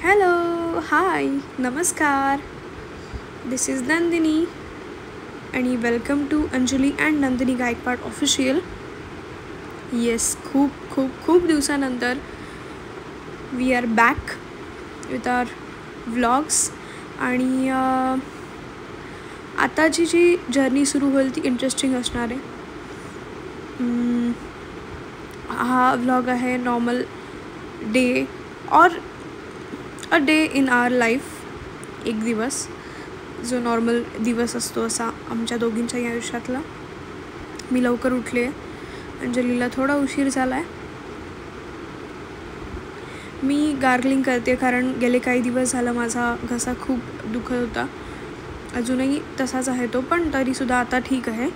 Hello, हाय, नमस्कार. दिस is Nandini आणि welcome to Anjali and Nandini Gaikwad official. Yes, खूप खूप खूप दिवसानंतर we are back with our vlogs. आणि आताची जी जर्नी सुरू होईल ती इंटरेस्टिंग असणार आहे. हा व्लॉग आहे नॉर्मल डे और a day in our life. एक दिवस जो नॉर्मल दिवस असतो असा आमच्या दोघींच्याही आयुष्यातला. मी लवकर उठले, अंजलीला थोडा उशीर झाला आहे. मी गार्गलिंग करते कारण गेले काही दिवस झालं माझा घसा खूप दुखत होता. अजूनही तसाच आहे तो, पण तरीसुद्धा आता ठीक आहे.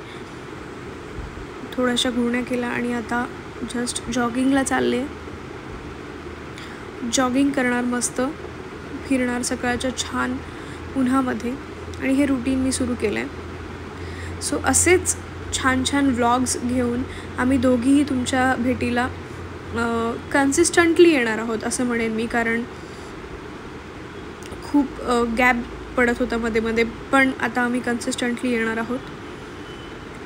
थोड्याशा गुळण्या केल्या आणि आता जस्ट जॉगिंगला चालले. जॉगिंग करणार, मस्त फिरणार सकाळच्या छान उन्हामध्ये, आणि हे रुटीन मी सुरू केलं आहे. सो असेच छान छान व्लॉग्स घेऊन आम्ही दोघीही तुमच्या भेटीला कन्सिस्टंटली येणार आहोत असं म्हणेन मी, कारण खूप गॅप पडत होता मध्ये मध्ये, पण आता आम्ही कन्सिस्टंटली येणार आहोत.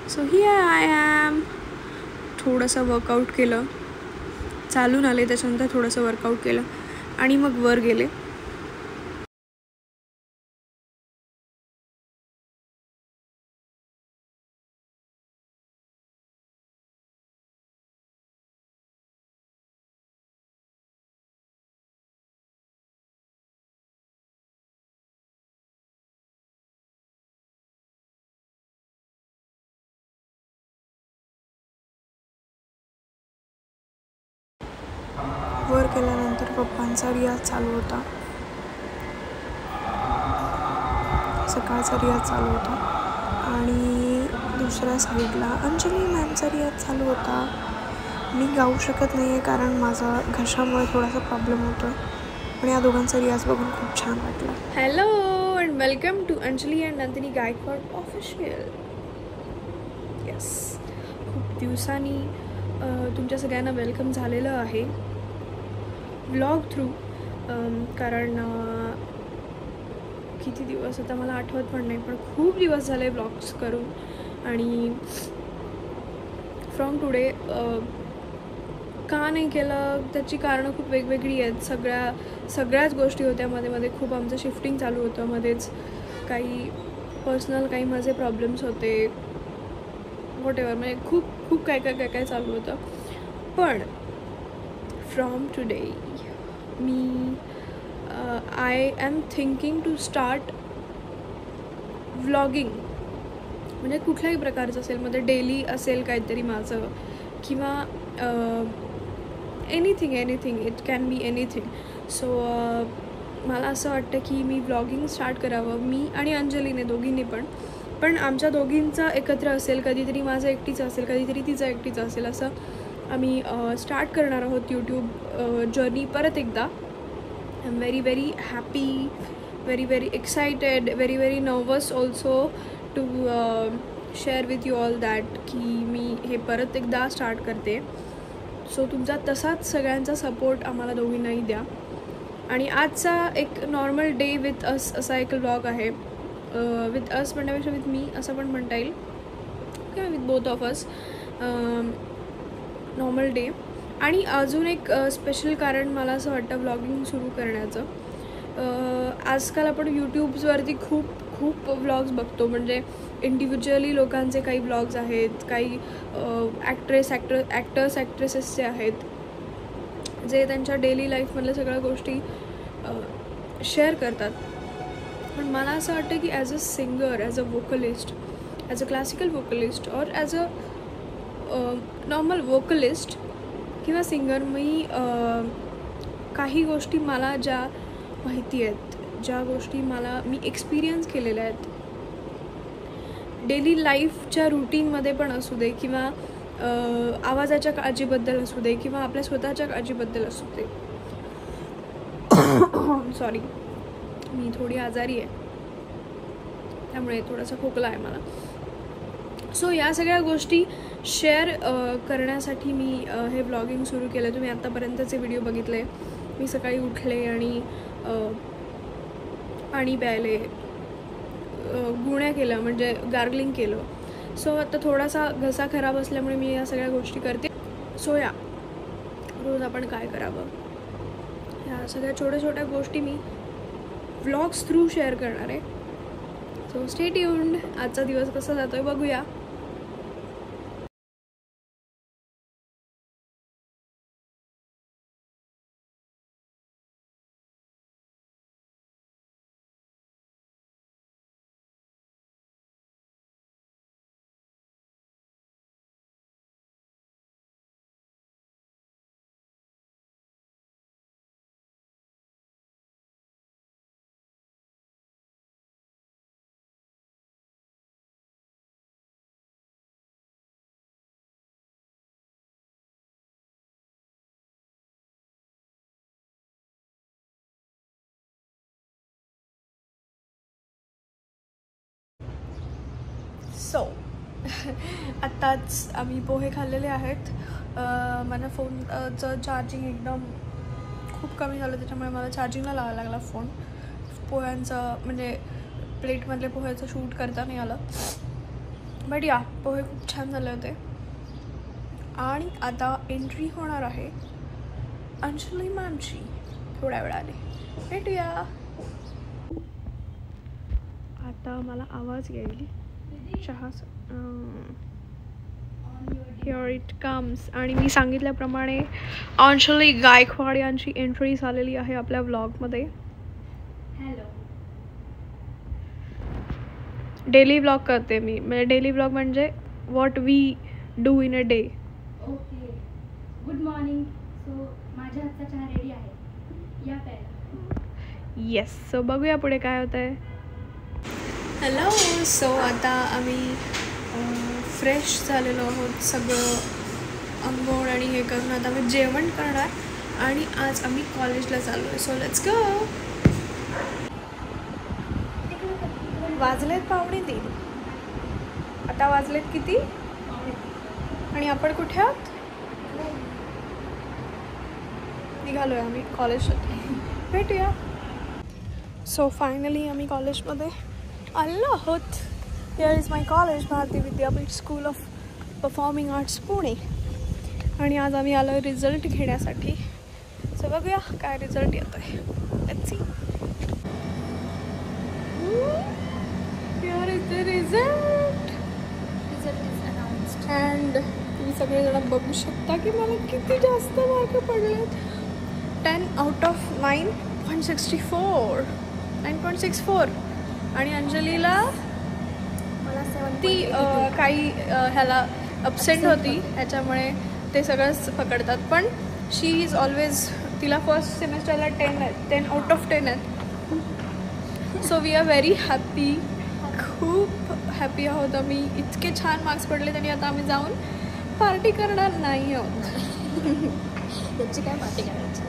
So here I am. थोडंसं वर्कआउट केलं, चालून आले, त्याच्यानंतर थोडंसं वर्कआउट केलं आणि मग वर गेले. वर गेल्यानंतर पप्पांचा रियाज चालू होता, सकाळचा रियाज चालू होता, आणि दुसऱ्या साईडला अंजली मॅमचा रियाज चालू होता. मी गाऊ शकत नाही आहे कारण माझा घशामुळे थोडासा प्रॉब्लेम होतो, पण या दोघांचा रियाज बघून खूप छान वाटला. Hello and welcome to Anjali and Nandini Gaikwad official. Yes, खूप दिवसांनी तुमच्या सगळ्यांना वेलकम झालेलं आहे व्लॉग थ्रू. कारण किती दिवस आता मला आठवत पण नाही, पण खूप दिवस झाले व्लॉग्स करून. आणि फ्रॉम टुडे का नाही केलं त्याची कारणं खूप वेगवेगळी आहेत. सगळ्याच गोष्टी होत्या मध्ये मध्ये. खूप आमचं शिफ्टिंग चालू होतं, मध्येच काही पर्सनल काही माझे प्रॉब्लेम्स होते, व्हॉटेवर, म्हणजे खूप खूप काय चालू होतं. पण फ्रॉम टुडे मी I am thinking to start vlogging. म्हणजे कुठल्याही प्रकारचं असेल, मध्ये डेली असेल काहीतरी माझं, किंवा anything, it can be anything. So मला असं वाटतं की मी व्लॉगिंग स्टार्ट करावं, मी आणि अंजलीने, दोघींनी पण आमच्या दोघींचं एकत्र असेल. कधीतरी माझं एकटीचं असेल, कधीतरी तिचं एकटीचं असेल. असं आम्ही स्टार्ट करणार आहोत यूट्यूब जर्नी परत एकदा. I am very very happy, very very excited, very very nervous also to share with you all that की मी हे परत एकदा स्टार्ट करते. सो तुमचा तसाच सगळ्यांचा सपोर्ट आम्हाला दोघींनाही द्या. आणि आजचा एक नॉर्मल डे विथ अस असा एक व्लॉग आहे. विथ अस म्हणण्यापेक्षा विथ मी असं पण म्हणता येईल, किंवा with both of us. Normal day. आणि अजून एक स्पेशल कारण मला असं वाटतं व्लॉगिंग सुरू करण्याचं. आजकाल आपण यूट्यूब्सवरती खूप व्लॉग्स बघतो, म्हणजे इंडिव्हिज्युअली लोकांचे काही व्लॉग्स आहेत, काही ॲक्टर्स ॲक्ट्रेसेसचे आहेत, जे त्यांच्या डेली लाईफमधल्या सगळ्या गोष्टी शेअर करतात. पण मला असं वाटतं की as a singer, as a vocalist, as a classical vocalist, और ॲज अ नॉर्मल वोकलिस्ट किंवा सिंगर, मी काही गोष्टी मला ज्या माहिती आहेत, ज्या गोष्टी मी एक्सपिरियन्स केलेल्या आहेत डेली लाईफच्या रूटीनमध्ये पण असू दे, किंवा आवाजाच्या काळजीबद्दल असू दे, किंवा आपल्या स्वतःच्या काळजीबद्दल असू दे. सॉरी, मी थोडी आजारी आहे, त्यामुळे थोडासा खोकला आहे मला. सो या सगळ्या गोष्टी शेअर करण्यासाठी मी हे व्लॉगिंग सुरू केलं. तुम्ही आत्तापर्यंतचे व्हिडिओ बघितले मी सकाळी उठले आणि पाणी प्यायले, गुण्या केलं म्हणजे गार्गलिंग केलं. सो आता थोडासा घसा खराब असल्यामुळे मी या सगळ्या गोष्टी करते. सो या रोज आपण काय करावं ह्या सगळ्या छोट्या छोट्या गोष्टी मी व्लॉग्स थ्रू शेअर करणार आहे. So stay tuned. आजचा दिवस कसा जातोय बघूया. सो आत्ताच आम्ही पोहे खाल्लेले आहेत. माझ्या फोनचं चार्जिंग एकदम खूप कमी झालं, त्याच्यामुळे मला चार्जिंगला लावायला लागला फोन. पोह्यांचं म्हणजे प्लेटमधले पोह्याचं शूट करता नाही आलं. बट या पोहे खूप छान झाले होते. आणि आता एंट्री होणार आहे अंजली मॅमची थोड्या वेळाने. भेटूया. आता मला आवाज येईल चहाचा. Here it comes. आणि मी सांगितल्याप्रमाणे अंजली गायकवाड यांची एंट्री झालेली आहे आपल्या व्लॉगमध्ये. हॅलो. डेली व्लॉग करते मी. म्हणजे डेली व्लॉग म्हणजे what we do in a day. Okay. Good morning. So माझ्या हातचा चहा रेडी आहे, या प्यायला. येस. सो बघूया पुढे काय होतं आहे. हॅलो. सो आता आम्ही फ्रेश झालेलो आहोत, सगळं अंघोळ आणि हे करून आता आम्ही जेवण करणार आणि आज आम्ही कॉलेजला चाललो आहे. So let's go. वाजलेत 2:45. आता वाजलेत किती आणि आपण कुठे आहोत? निघालो आहे आम्ही कॉलेजसाठी. भेटूया. सो फायनली आम्ही कॉलेजमध्ये आलो आहोत. Here is my college, Bharati Vidyapeeth school of performing arts Pune. आणि आज आम्ही आलो रिझल्ट घेण्यासाठी. सो बघूया काय रिझल्ट येतो आहे. Let's see. Here is the result. And तुम्ही सगळेजण बघू शकता की मला किती जास्त मार्क पडलेत. 10 out of 9.64. 9.64. आणि अंजलीला ती काही ह्याला अपसेंट होती, ह्याच्यामुळे ते सगळंच पकडतात. पण शी इज ऑलवेज, तिला फर्स्ट सेमेस्टरला 10 आहेत, 10 out of 10 आहेत. So we are very happy. खूप हॅपी आहोत आम्ही. इतके छान मार्क्स पडलेत आणि आता आम्ही जाऊन पार्टी करणार नाही आहोत. त्याची काय पार्टी करायची.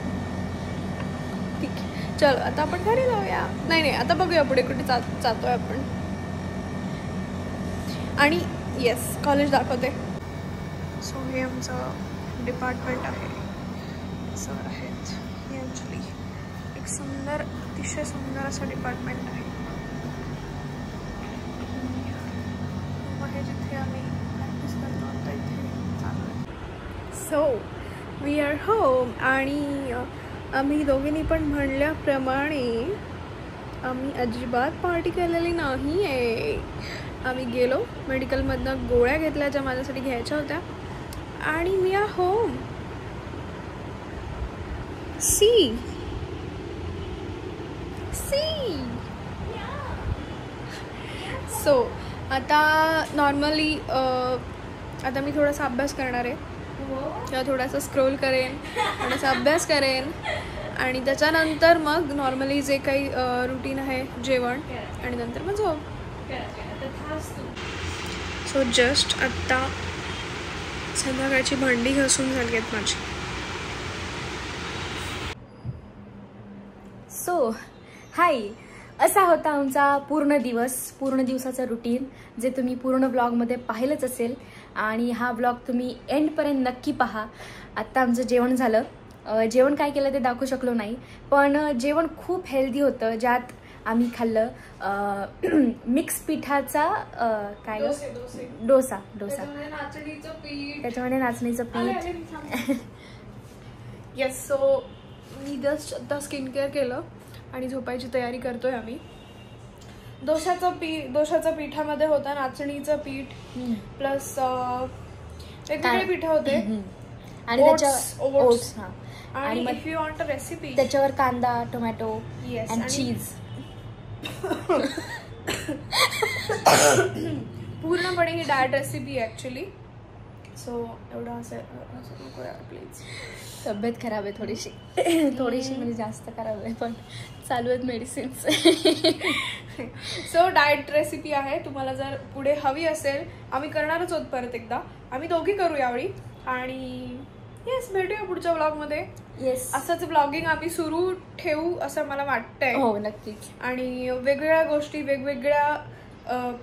ठीक आहे, चलो आता आपण घरी जाऊया. नाही आता बघूया पुढे कुठे जातोय आपण. आणि येस, कॉलेज दाखवते. सो हे आमचं डिपार्टमेंट आहे. सर आहेत ही अंजली. एक सुंदर, अतिशय सुंदर असं डिपार्टमेंट आहे. जिथे आम्ही प्रॅक्टिस करतो आता इथे चालू आहे. So we are home. आणि आम्ही दोघींनी पण म्हणल्याप्रमाणे आम्ही अजिबात पार्टी केलेली नाही आहे. आम्ही गेलो मेडिकलमधनं, गोळ्या घेतल्या ज्या माझ्यासाठी घ्यायच्या होत्या आणि we are home. See so आता नॉर्मली आता मी थोडासा अभ्यास करणार आहे किंवा थोडासा स्क्रोल करेन, थोडासा अभ्यास करेन आणि त्याच्यानंतर मग नॉर्मली जे काही रुटीन आहे जेवण आणि नंतर मग झोप. सो जस्ट आत्ता संध्याकाळची भांडी घासून झाली आहेत माझी. सो हाय, असा होता आमचा पूर्ण दिवसाचं रुटीन, जे तुम्ही पूर्ण ब्लॉगमध्ये पाहिलंच असेल. आणि हा ब्लॉग तुम्ही एंडपर्यंत नक्की पहा. आत्ता आमचं जेवण झालं. जेवण काय केलं ते दाखवू शकलो नाही, पण जेवण खूप हेल्दी होतं. ज्यात आम्ही खाल्लं मिक्स पिठाचा काय डोसा. त्याच्यामध्ये नाचणीचं पीठ. येस. सो मी जस्ट आता स्किन केअर केलं आणि झोपायची तयारी करतोय आम्ही. दोशाच्या पिठामध्ये होता नाचणीचं पीठ प्लस वेगवेगळे पीठ होते आणि ओट्स. आणि if you want a recipe त्याच्यावर कांदा, टोमॅटो अँड चीज. पूर्णपणे ही डाएट रेसिपी आहे ऍक्च्युली. सो एवढं असं नको यार प्लीज. तब्येत खराब आहे थोडीशी म्हणजे जास्त खराब आहे, पण चालू आहेत मेडिसिन्स. सो डाएट रेसिपी आहे. तुम्हाला जर पुढे हवी असेल, आम्ही करणारच आहोत परत एकदा, आम्ही दोघी करू यावेळी. आणि येस, भेटूया पुढच्या ब्लॉगमध्ये. येस, असंच ब्लॉगिंग आम्ही सुरू ठेवू असं मला वाटतंय. हो नक्कीच. आणि वेगवेगळ्या गोष्टी वेगवेगळ्या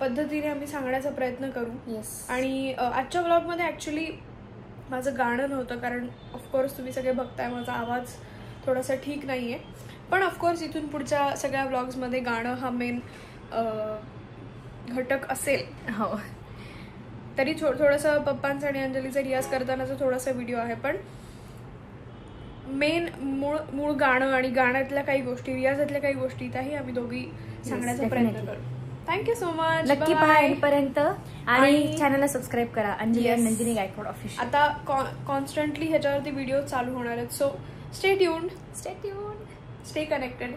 पद्धतीने आम्ही सांगण्याचा प्रयत्न करू. येस. आणि आजच्या ब्लॉगमध्ये ॲक्च्युली माझं गाणं नव्हतं, कारण ऑफकोर्स तुम्ही सगळे बघताय माझा आवाज थोडासा ठीक नाही आहे. पण ऑफकोर्स इथून पुढच्या सगळ्या ब्लॉग्समध्ये गाणं हा मेन घटक असेल. हो. तरी थोडंसं पप्पांचा आणि अंजलीचा रियाज करतानाचा थोडासा व्हिडिओ आहे, पण मेन मूळ गाणं आणि गाण्यातल्या काही गोष्टी, रियाजातल्या काही गोष्टी त्याही आम्ही दोघी सांगण्याचा प्रयत्न करू. Thank you so much. नक्की पहा एंडपर्यंत आणि चॅनलला सबस्क्राईब करा. अंजली आणि नंदिनी गायकवाड ऑफिशियल. आता कॉन्स्टंटली ह्याच्यावरती व्हिडिओ चालू होणार आहेत. So stay tuned, stay tuned, stay connected.